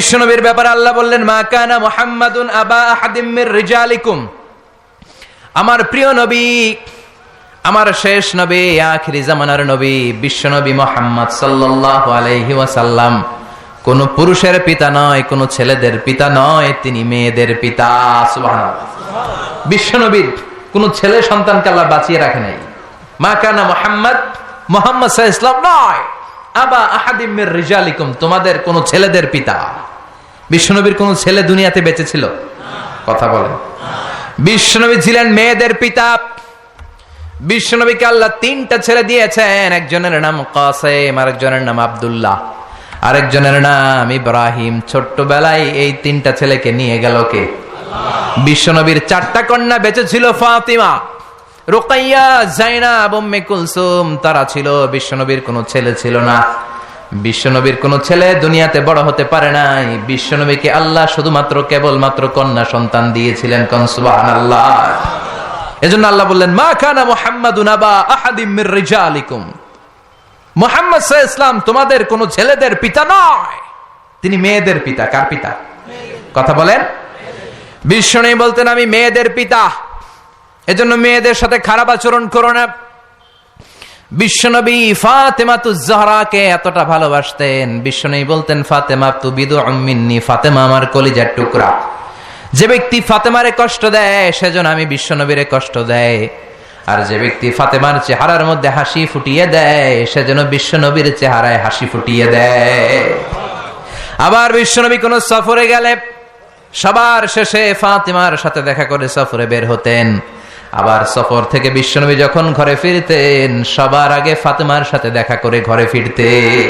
বিশ্বনবীর ব্যাপারে আল্লাহ বললেন, মা কানা মুহাম্মাদুন আবা আহাদিম মির রিজালিকুম, আমার প্রিয় নবী, আমার শেষ নবী, আখিরি জামানার নবী বিশ্বনবী মুহাম্মদ সাল্লাল্লাহু আলাইহি ওয়াসাল্লাম কোন পুরুষের পিতা নয়, কোন ছেলেদের পিতা নয়, তিনি মেয়েদের পিতা। সুবহানাল্লাহ। বিশ্বনবীর কোন ছেলে সন্তানকে আল্লাহ বাঁচিয়ে রাখে নাই। মা কানা মুহাম্মদ, মুহাম্মদ সাল্লাল্লাহু আলাইহি ওয়াসাল্লাম নয় আবা আহাদিম মির রিজালিকুম, তোমাদের কোন ছেলেদের পিতা। বিশ্বনবীর কোন ছেলে দুনিয়াতে বেঁচে ছিল? কথা বলেন। বিশ্বনবী ছিলেন মেয়েদের পিতা। বিশ্বনবীকে আল্লাহ তিনটা ছেলে দিয়েছেন, একজনের নাম কাসেম, আরেকজনের নাম আব্দুল্লাহ, আরেকজনের নাম ইব্রাহিম। ছোট্টবেলায় এই তিনটা ছেলেকে নিয়ে গেল কে? বিশ্বনবীর চারটা কন্যা বেঁচে ছিল, ফাতিমা, রুকাইয়া, জাইনাব, উম্মে কুলসুম, তারা ছিল। বিশ্বনবীর কোনো ছেলে ছিল না। বিশ্বনবীর কোনো ছেলে দুনিয়াতে বড় হতে পারে নাই। বিশ্বনবীকে আল্লাহ শুধুমাত্র কেবলমাত্র কন্যা সন্তান দিয়েছিলেন। কোন সুবহানাল্লাহ। এজন্য আল্লাহ বললেন, মা কানা মুহাম্মাদুন আবা আহাদিম মির রিজালিকুম, মুহাম্মদ সাল্লাল্লাহু আলাইহি ওয়াসাল্লাম তোমাদের কোন ছেলেদের পিতা নয়, তিনি মেয়েদের পিতা। কার পিতা? কথা বলেন। বিশ্বনবী বলতেন, আমি মেয়েদের পিতা, এজন্য মেয়েদের সাথে খারাপ আচরণ করো না। বিশ্বনবী ফাতেমাতুজ জাহরাকে এতটা ভালোবাসতেন, বিশ্বনবী বলতেন, ফাতেমা তু বিদউম মিন্নি, ফাতেমা আমার কলিজার টুকরা। যে ব্যক্তি ফাতেমারে কষ্ট দেয় সেজন্য আমি বিশ্বনবীরে কষ্ট দেয়, আর যে ব্যক্তি ফাতেমার চেহারার মধ্যে হাসি ফুটিয়ে দেয় সেজন্য বিশ্বনবীর চেহারায় হাসি ফুটিয়ে দেয়। আবার বিশ্বনবী কোন সফরে গেলে সবার শেষে ফাতেমার সাথে দেখা করে সফরে বের হতেন। আবার সফর থেকে বিশ্বনবী যখন ঘরে ফিরতেন সবার আগে ফাতেমার সাথে দেখা করে ঘরে ফিরতেন।